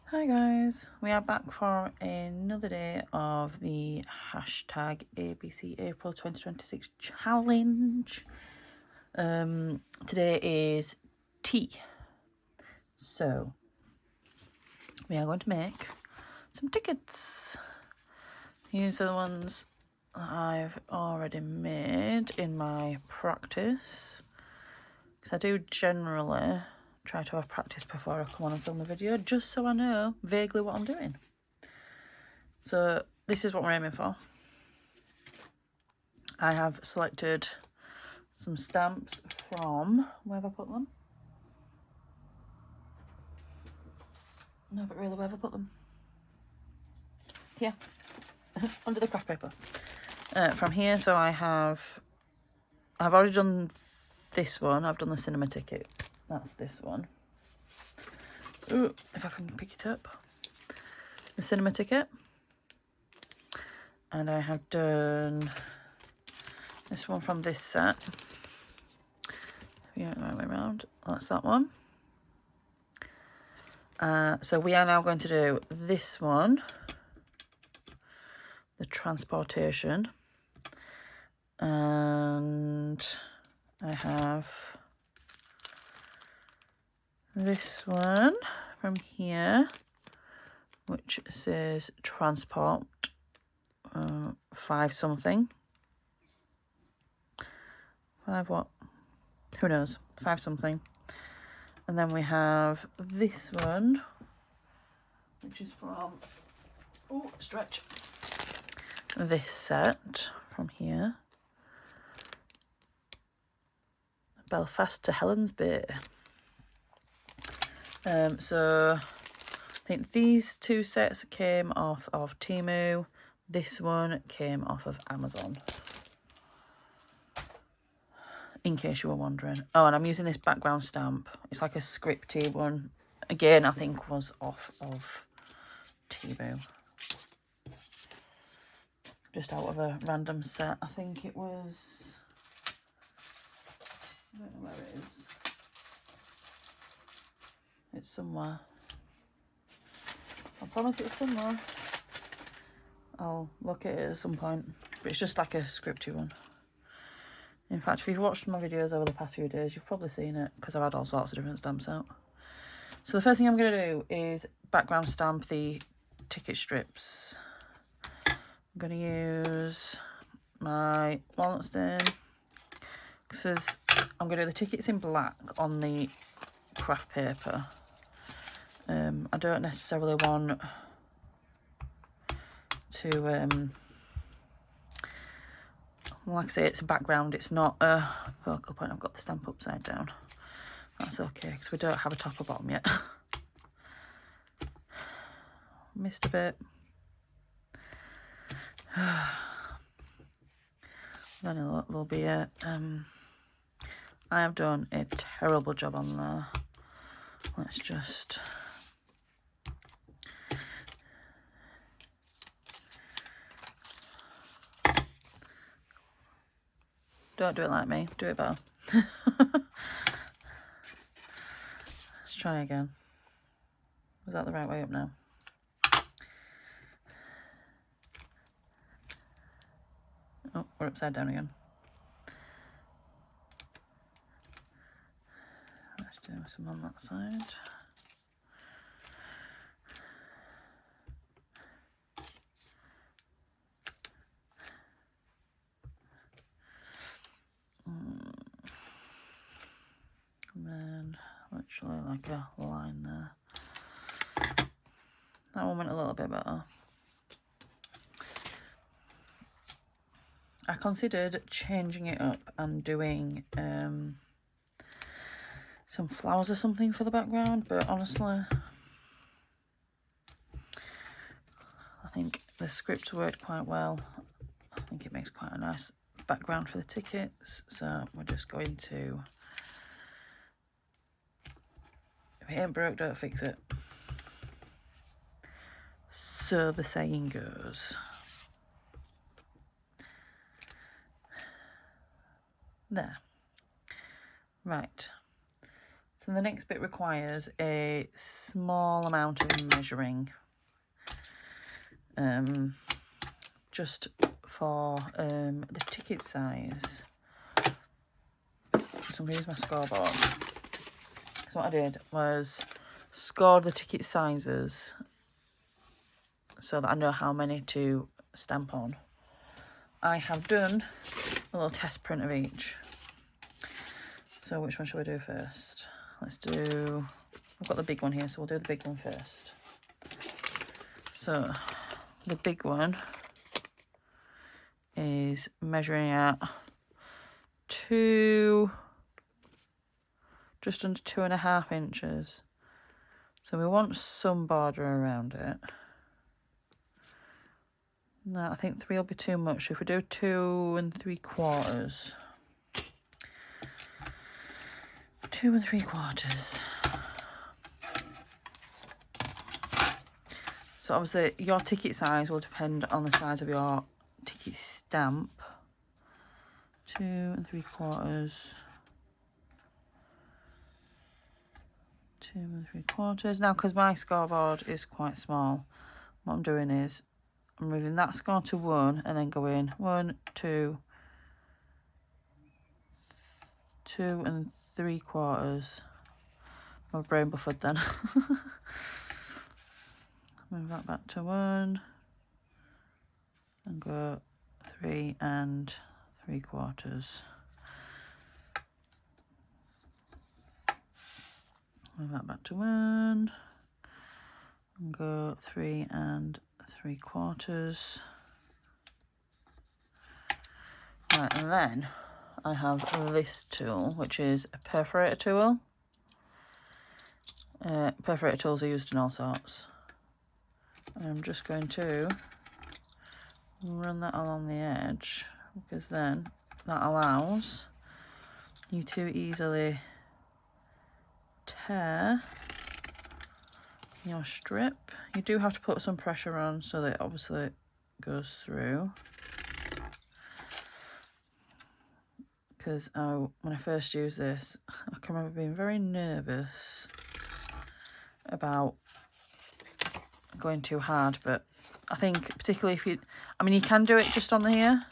Hi guys, we are back for another day of the hashtag ABC April 2026 challenge. Today is tea. So we are going to make some tickets. These are the ones that I've already made in my practice, because I do generally try to have practice before I come on and film the video, just so I know vaguely what I'm doing. So this is what we're aiming for. I have selected some stamps from, where have I put them? No, but really, where have I put them? Here, under the craft paper. From here, so I've already done this one. I've done the cinema ticket. That's this one. Ooh, if I can pick it up. The cinema ticket. And I have done this one from this set. Yeah, right way around. That's that one. So we are now going to do this one, the transportation, and I have this one from here, which says transport 5 something. 5 what? Who knows? 5 something. And then we have this one, which is from, oh, stretch, this set from here. Belfast to Helens Bay. So I think these 2 sets came off of Temu. This one came off of Amazon, in case you were wondering. Oh, and I'm using this background stamp. It's like a scripty one. Again, I think was off of Temu. Just out of a random set. I think it was, I don't know where it is. It's somewhere. I promise it's somewhere. I'll look at it at some point. But it's just like a scripty one. In fact, if you've watched my videos over the past few days, you've probably seen it, because I've had all sorts of different stamps out. So the first thing I'm going to do is background stamp the ticket strips. I'm going to use my walnut stain, because I'm going to do the tickets in black on the craft paper. I don't necessarily want to, like I say, it's a background, it's not a focal point. I've got the stamp upside down. That's okay, because we don't have a top or bottom yet. Missed a bit. Then there'll be a, I have done a terrible job on there. Let's just, don't do it like me, do it better. Let's try again. Was that the right way up now? Oh, we're upside down again. Let's do some on that side. And then literally like a line there. That one went a little bit better. I considered changing it up and doing some flowers or something for the background, but honestly, I think the script worked quite well. I think it makes quite a nice background for the tickets, so we're just going to, if it ain't broke, don't fix it. So the saying goes. There. Right. So the next bit requires a small amount of measuring, just for the ticket size. So I'm going to use my scoreboard. So what I did was score the ticket sizes so that I know how many to stamp on. I have done a little test print of each. So which one should we do first? Let's do, I've got the big one here, so we'll do the big one first. So the big one is measuring at just under 2.5 inches. So we want some border around it. No, I think 3 will be too much. If we do 2 3/4. 2 3/4. So obviously your ticket size will depend on the size of your ticket stamp. 2 3/4. 2 3/4. Now, because my scoreboard is quite small, what I'm doing is I'm moving that score to 1 and then going 1 2 2 3/4. My brain buffered then. Move that back to 1 and go 3 3/4. Move that back to 1 and go 3 3/4. Right, and then I have this tool, which is a perforator tool. Perforator tools are used in all sorts. And I'm just going to run that along the edge, because then that allows you to easily tear your strip. You do have to put some pressure on so that it obviously goes through. Because when I first used this, I can remember being very nervous about going too hard, but I think particularly if you, I mean, you can do it just on here,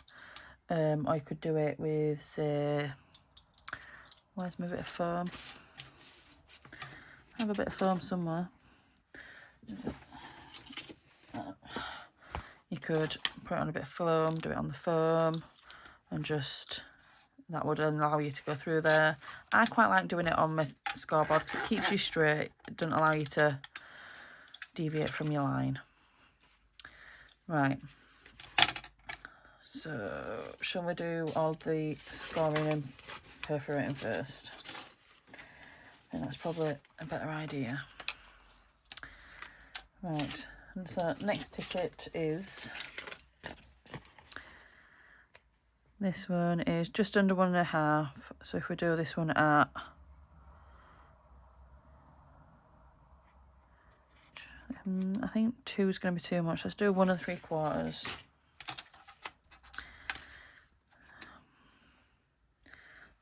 or you could do it with, say, where's my bit of foam? I have a bit of foam somewhere. Is it? You could put on a bit of foam, do it on the foam, and just, that would allow you to go through there. I quite like doing it on my scoreboard because it keeps you straight. It doesn't allow you to deviate from your line. Right. So, shall we do all the scoring and perforating first? I think that's probably a better idea. Right. And so, next ticket is... This one is just under 1.5. So if we do this one at... I think 2 is going to be too much. Let's do 1 3/4.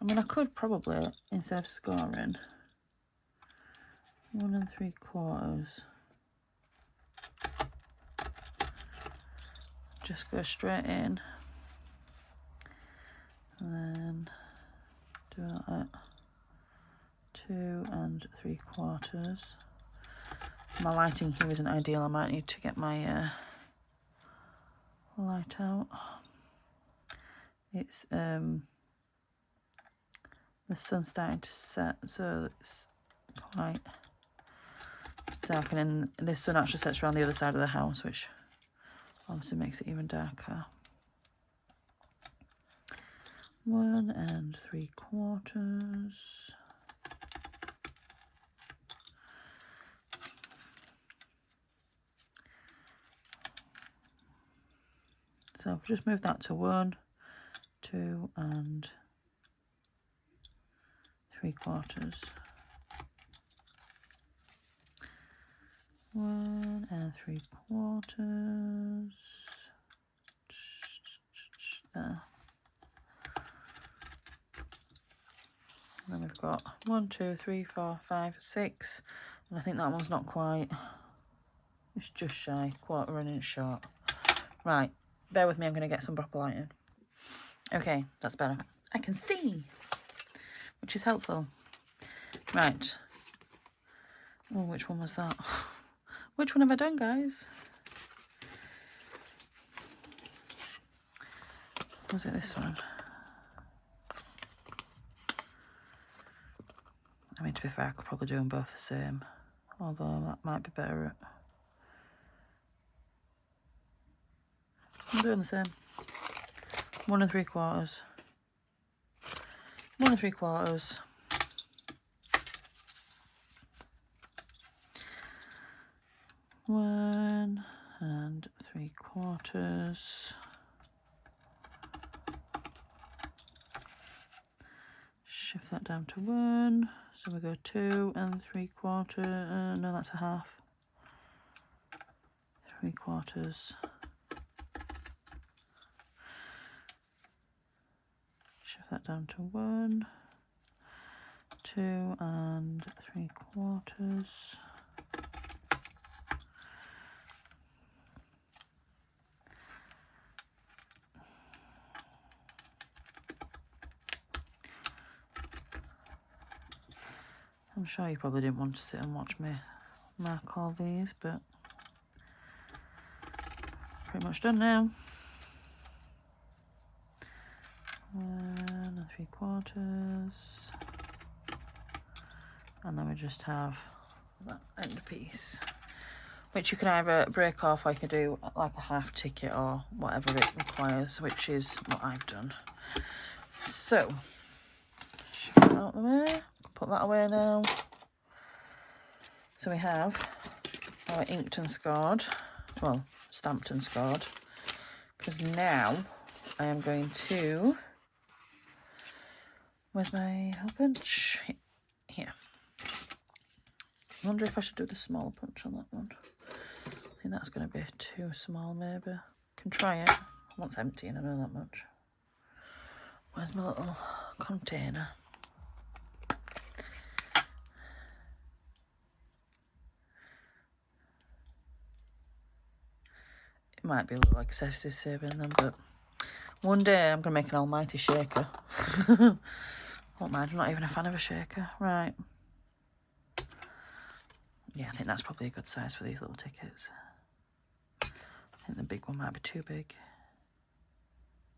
I mean, I could probably, instead of scoring, 1 3/4. Just go straight in. And then do that at 2 3/4. My lighting here isn't ideal. I might need to get my light out. It's the sun's starting to set, so it's quite dark, and then the sun actually sets around the other side of the house, which obviously makes it even darker. 1 3/4. So I've just moved that to 1 2 3/4. 1 3/4. There. And then we've got 1, 2, 3, 4, 5, 6. And I think that one's not quite. It's just shy, quarter an inch short. Right, bear with me, I'm going to get some proper lighting. Okay, that's better. I can see, which is helpful. Right. Oh, which one was that? Which one have I done, guys? Was it this one? I mean, to be fair, I could probably do them both the same. Although that might be better. I'm doing the same. 1 3/4. 1 3/4. 1 3/4. Shift that down to 1. So we go 2 3/4. No, that's a half. 3/4. Shift that down to 1, 2 3/4. I'm sure you probably didn't want to sit and watch me mark all these, but pretty much done now. 1 3/4. And then we just have that end piece, which you can either break off or you can do like a half ticket or whatever it requires, which is what I've done. So, shift that out of the way, put that away now. So we have our inked and scored, well, stamped and scored, because now I am going to, where's my hole punch? Here. I wonder if I should do the small punch on that one. I think that's going to be too small, maybe. Can try it. Once empty, and I know that much. Where's my little container? It might be a little excessive saving them, but one day I'm going to make an almighty shaker. Won't mind, I'm not even a fan of a shaker. Right. Yeah, I think that's probably a good size for these little tickets. I think the big one might be too big.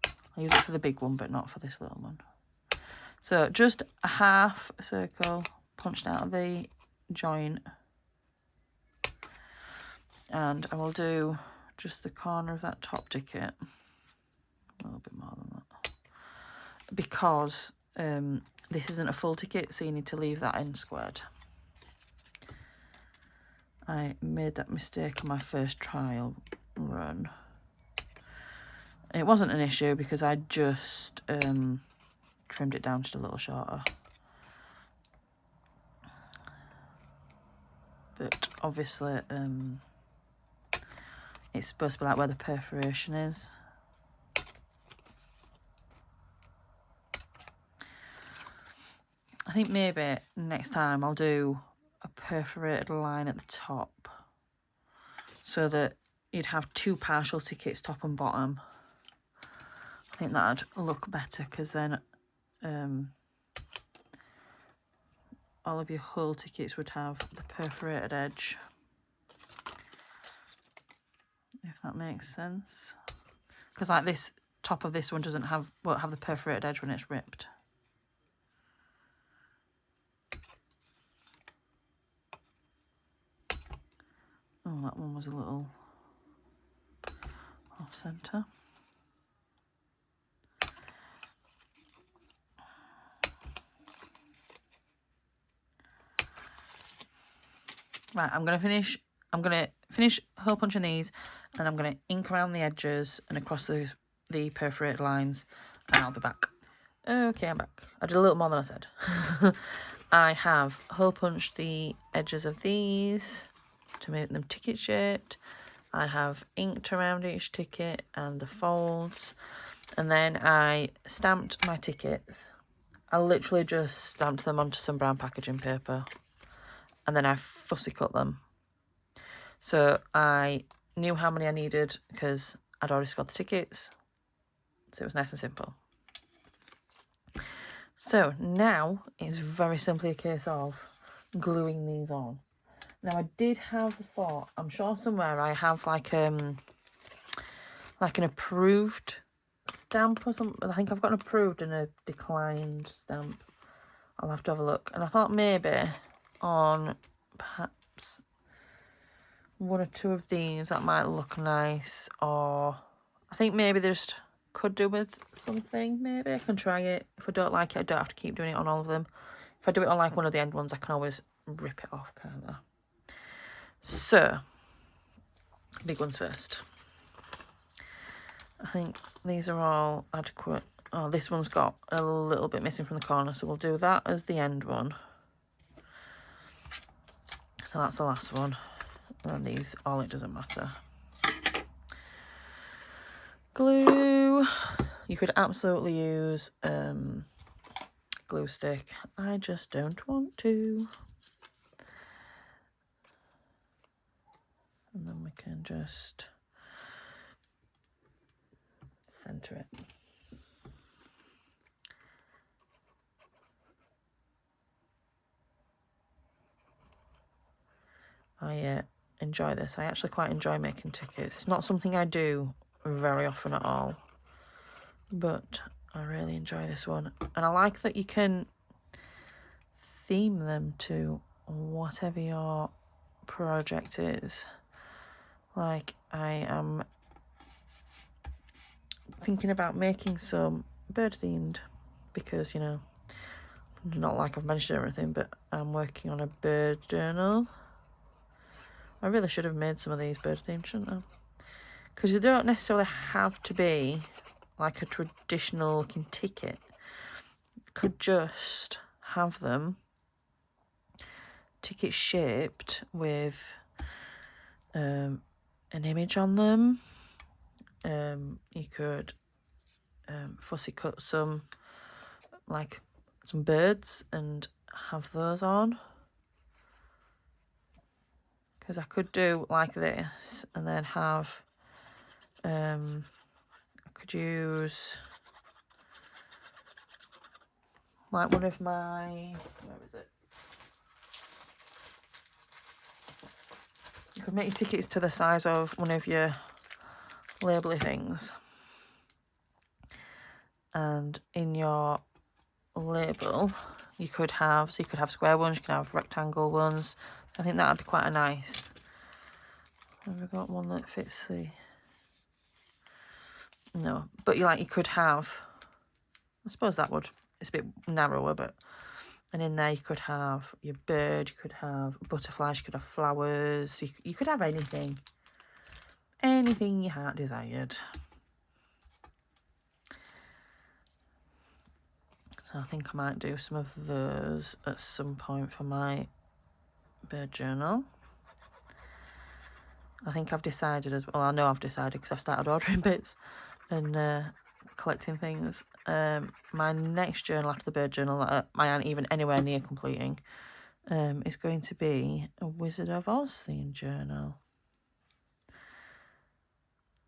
I'll use it for the big one, but not for this little one. So just a half circle punched out of the joint. And I will do just the corner of that top ticket. A little bit more than that. Because this isn't a full ticket, so you need to leave that end squared. I made that mistake on my first trial run. It wasn't an issue because I just trimmed it down just a little shorter. But obviously it's supposed to be like where the perforation is. I think maybe next time I'll do a perforated line at the top so that you'd have 2 partial tickets, top and bottom. I think that'd look better because then all of your whole tickets would have the perforated edge, if that makes sense. Because like this top of this one won't have the perforated edge when it's ripped. Oh, that one was a little off centre. Right, I'm gonna finish hole punching these, and I'm gonna ink around the edges and across the perforated lines, and I'll be back. Okay, I'm back. I did a little more than I said. I have hole punched the edges of these to make them ticket shaped. I have inked around each ticket and the folds, and then I stamped my tickets I literally just stamped them onto some brown packaging paper and then I fussy cut them. So I knew how many I needed because I'd already scored the tickets. So it was nice and simple. So now it's very simply a case of gluing these on. Now I did have a thought, I'm sure somewhere I have like an approved stamp or something. I think I've got an approved and a declined stamp. I'll have to have a look. And I thought maybe on perhaps one or two of these that might look nice, or I think maybe they just could do with something. Maybe I can try it. If I don't like it, I don't have to keep doing it on all of them. If I do it on like one of the end ones, I can always rip it off, can't I? So big ones first. I think these are all adequate. Oh, this one's got a little bit missing from the corner, so we'll do that as the end one. So that's the last one. And these, all it doesn't matter. Glue. You could absolutely use glue stick. I just don't want to. And then we can just center it. I enjoy this. I actually quite enjoy making tickets. It's not something I do very often at all, but I really enjoy this one. And I like that you can theme them to whatever your project is. Like, I am thinking about making some bird themed because, you know, not like I've mentioned everything, but I'm working on a bird journal. I really should have made some of these bird themed, shouldn't I? Because you don't necessarily have to be like a traditional looking ticket. You could just have them ticket shaped with an image on them. You could fussy cut some birds and have those on. Because I could do like this and then have I could use like one of my, where is it? You could make your tickets to the size of one of your labelly things. And in your label, you could have square ones, you can have rectangle ones. I think that would be quite a nice. Have we got one that fits the... No, but you could have, I suppose that would, it's a bit narrower, but, and in there you could have your bird, you could have butterflies, you could have flowers, you could have anything your heart desired. So I think I might do some of those at some point for my bird journal. I think I've decided as well, I know I've decided because I've started ordering bits and collecting things. My next journal after the bird journal that I aren't even anywhere near completing is going to be a Wizard of Oz themed journal.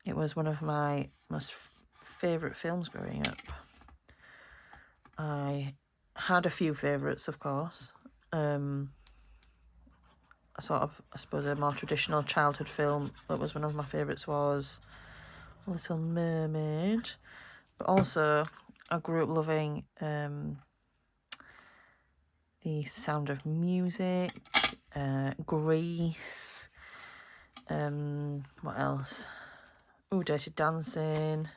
It was one of my most favourite films growing up. I had a few favourites, of course. I suppose a more traditional childhood film that was one of my favourites was Little Mermaid. But also, I grew up loving The Sound of Music, Grease, what else? Oh, Dirty Dancing.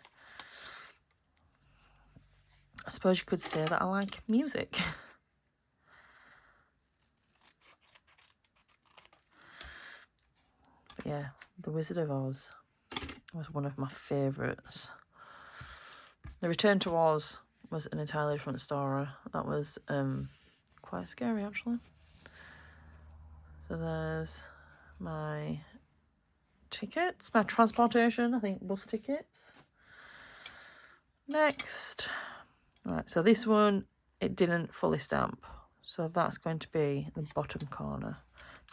I suppose you could say that I like music. But yeah, The Wizard of Oz was one of my favourites. The Return to Oz was an entirely different story. That was quite scary, actually. So there's my tickets, my transportation, I think bus tickets. Next. Right, so this one it didn't fully stamp. So that's going to be the bottom corner,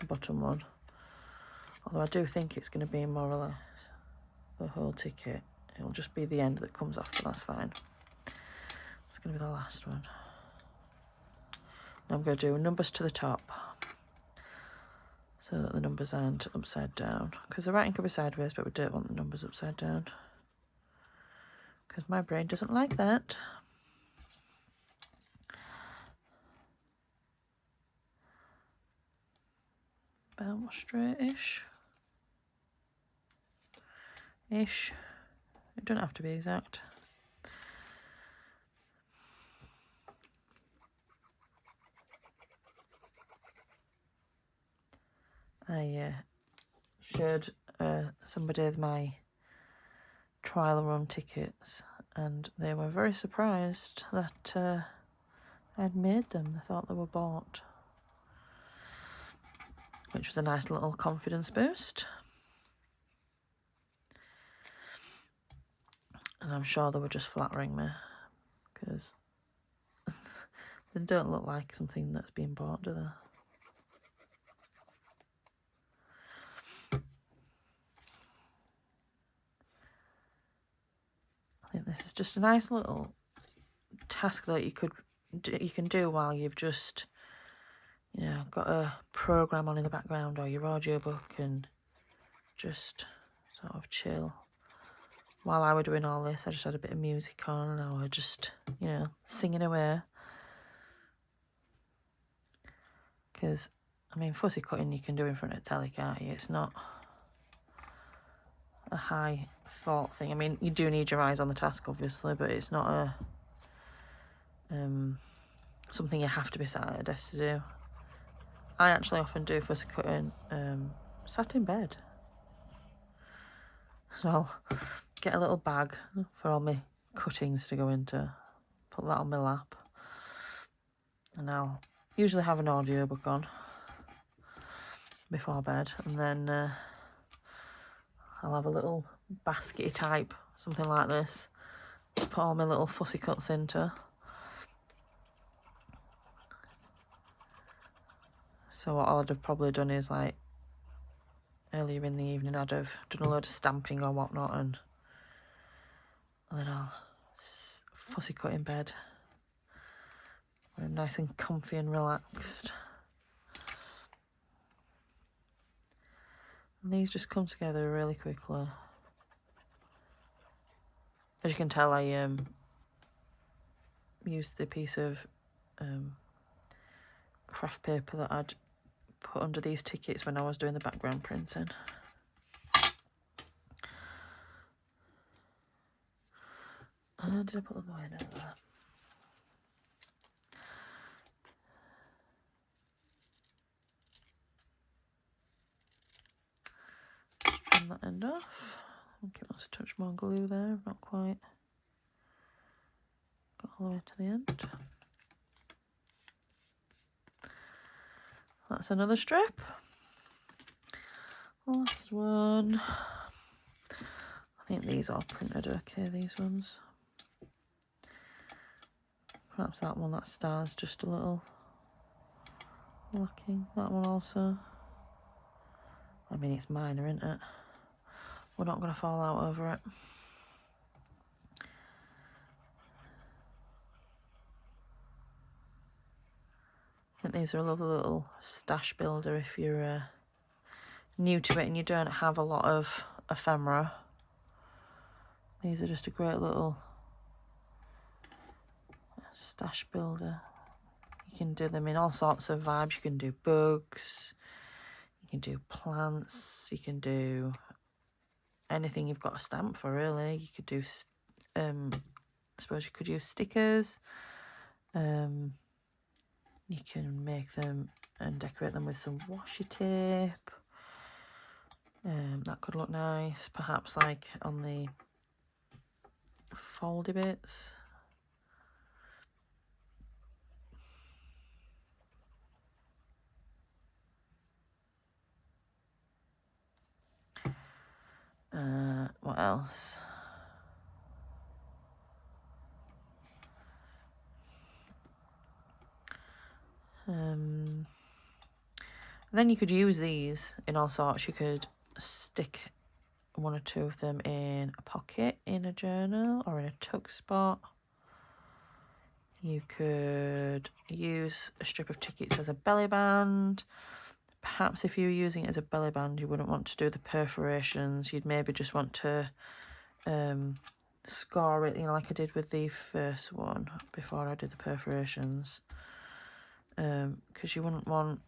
the bottom one. Although I do think it's going to be more or less the whole ticket. It'll just be the end that comes off, but that's fine. It's going to be the last one. Now I'm going to do numbers to the top, so that the numbers aren't upside down. Because the writing could be sideways, but we don't want the numbers upside down. Because my brain doesn't like that. About straight-ish. Ish. It doesn't have to be exact. I showed somebody my trial run tickets, and they were very surprised that I'd made them. They thought they were bought, which was a nice little confidence boost. And I'm sure they were just flattering me, because they don't look like something that's been bought, do they? I think this is just a nice little task that you can do while you've just, you know, got a program on in the background or your audiobook, and just sort of chill. While I were doing all this, I just had a bit of music on, and I was just, you know, singing away. Because, I mean, fussy cutting you can do in front of telly, can't you? It's not a high thought thing. I mean, you do need your eyes on the task, obviously, but it's not a something you have to be sat at a desk to do. I actually often do fussy cutting sat in bed. So I'll get a little bag for all my cuttings to go into, put that on my lap, and I'll usually have an audiobook on before bed, and then I'll have a little baskety type, something like this, to put all my little fussy cuts into. So what I'd have probably done is, like, earlier in the evening I'd have done a load of stamping or whatnot, and then I'll fussy cut in bed. I'm nice and comfy and relaxed. And these just come together really quickly. As you can tell, I used the piece of craft paper that I'd put under these tickets when I was doing the background printing. Did I put them away now? There. Just trim that end off. I think it wants a touch more glue there, not quite got all the way to the end. That's another strip. Last one. I think these are printed okay, these ones. Perhaps that one, that star's just a little lacking. That one also. I mean, it's minor, isn't it? We're not going to fall out over it. I think these are a lovely little stash builder if you're new to it and you don't have a lot of ephemera. These are just a great little stash builder. You can do them in all sorts of vibes. You can do bugs, you can do plants, you can do anything you've got a stamp for, really. You could do, I suppose you could use stickers. You can make them and decorate them with some washi tape. That could look nice, perhaps like on the foldy bits. What else? And then you could use these in all sorts. You could stick one or two of them in a pocket in a journal or in a tuck spot. You could use a strip of tickets as a belly band. Perhaps if you were using it as a belly band, you wouldn't want to do the perforations. You'd maybe just want to score it, you know, like I did with the first one before I did the perforations. Because you wouldn't want,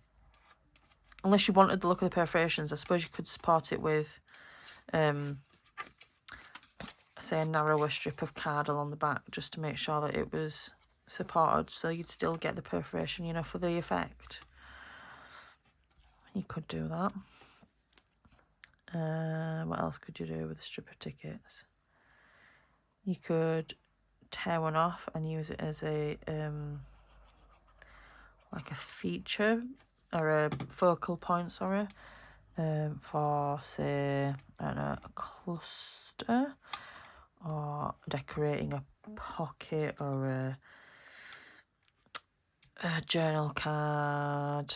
unless you wanted the look of the perforations, I suppose you could support it with, say, a narrower strip of card along the back, just to make sure that it was supported, so you'd still get the perforation, you know, for the effect. You could do that. What else could you do with a strip of tickets? You could tear one off and use it as a like a feature or a focal point, sorry, for, say, I don't know, a cluster, or decorating a pocket, or a journal card.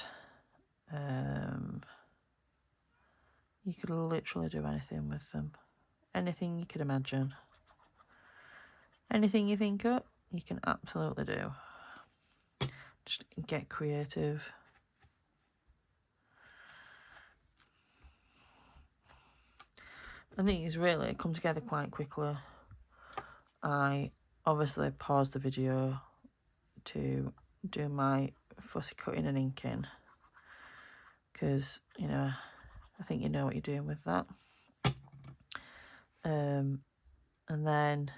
You could literally do anything with them. Anything you could imagine. Anything you think up, you can absolutely do. Just get creative. And these really come together quite quickly. I obviously paused the video to do my fussy cutting and inking, because, you know, I think you know what you're doing with that. And then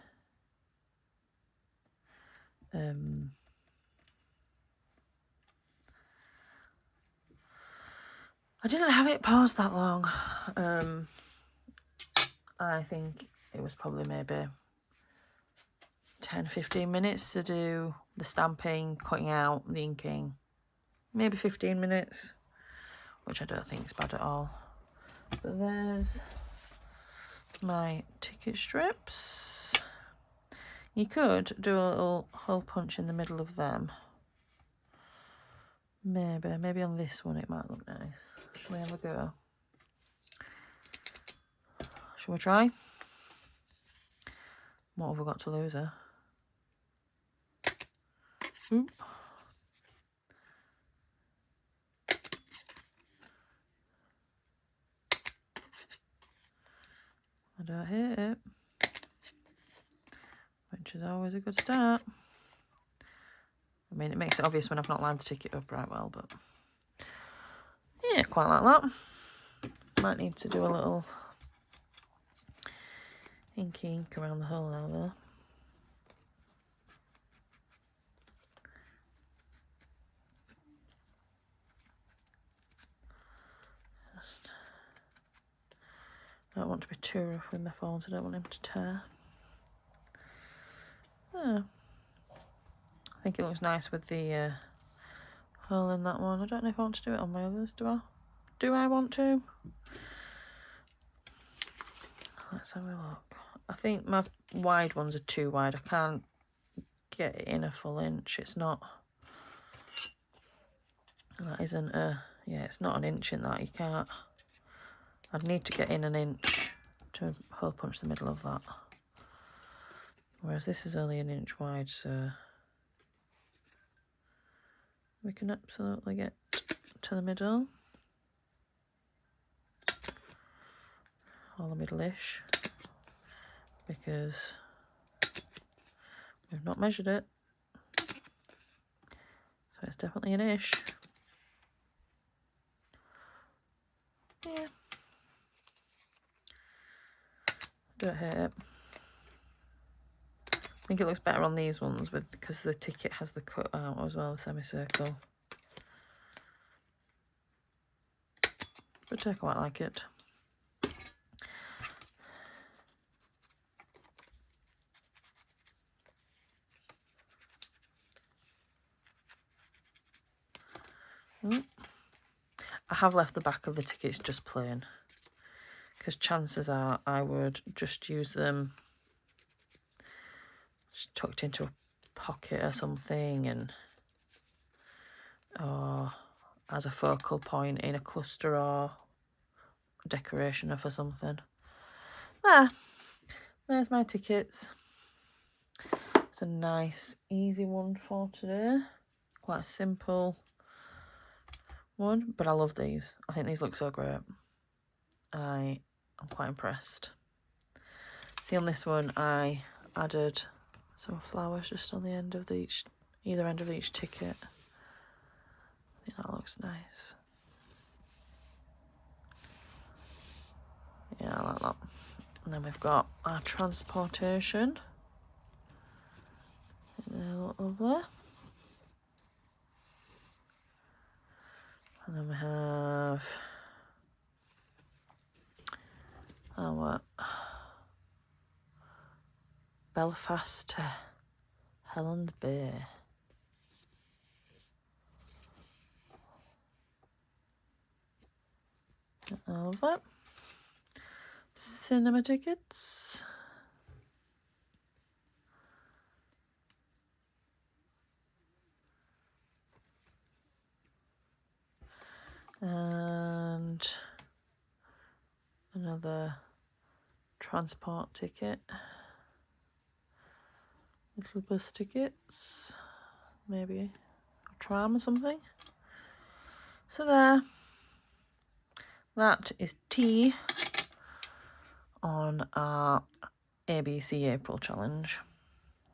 I didn't have it paused that long. I think it was probably maybe 10-15 minutes to do the stamping, cutting out, the inking. Maybe 15 minutes, which I don't think is bad at all. But there's my ticket strips. You could do a little hole punch in the middle of them. Maybe on this one it might look nice. Shall we have a go? Shall we try? What have we got to lose here? Oop. I don't hit it, which is always a good start. I mean, it makes it obvious when I've not lined the ticket up right well, but yeah, quite like that. Might need to do a little ink around the hole now though. Just don't want to be too rough with my phone, so I don't want him to tear. Yeah. I think it looks nice with the hole in that one. I don't know if I want to do it on my others, do I? Do I want to? Let's have a look. I think my wide ones are too wide. I can't get it in a full inch. It's not... That isn't a... Yeah, it's not an inch in that. You can't... I'd need to get in an inch to hole punch the middle of that. Whereas this is only an inch wide, so... We can absolutely get to the middle. Or the middle-ish. Because we've not measured it. So it's definitely an ish. Yeah. Don't hate it. I think it looks better on these ones because the ticket has the cut out as well, the semicircle. But I quite like it. I have left the back of the tickets just plain, because chances are I would just use them just tucked into a pocket or something, and or as a focal point in a cluster or decoration for something. There's my tickets. It's a nice easy one for today, quite a simple one, but I love these. I think these look so great. I'm quite impressed. See, on this one I added some flowers just on the end of either end of each ticket. I think that looks nice. Yeah, I like that. And then we've got our transportation. They look lovely. And then we have our Belfast to Helens Bay. Over. Cinema tickets. And another transport ticket. Little bus tickets. Maybe a tram or something. So there. That is tea on our ABC April challenge.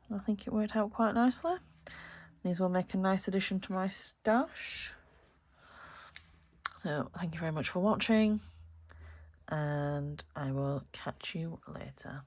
I think it worked out quite nicely. These will make a nice addition to my stash. So thank you very much for watching, and I will catch you later.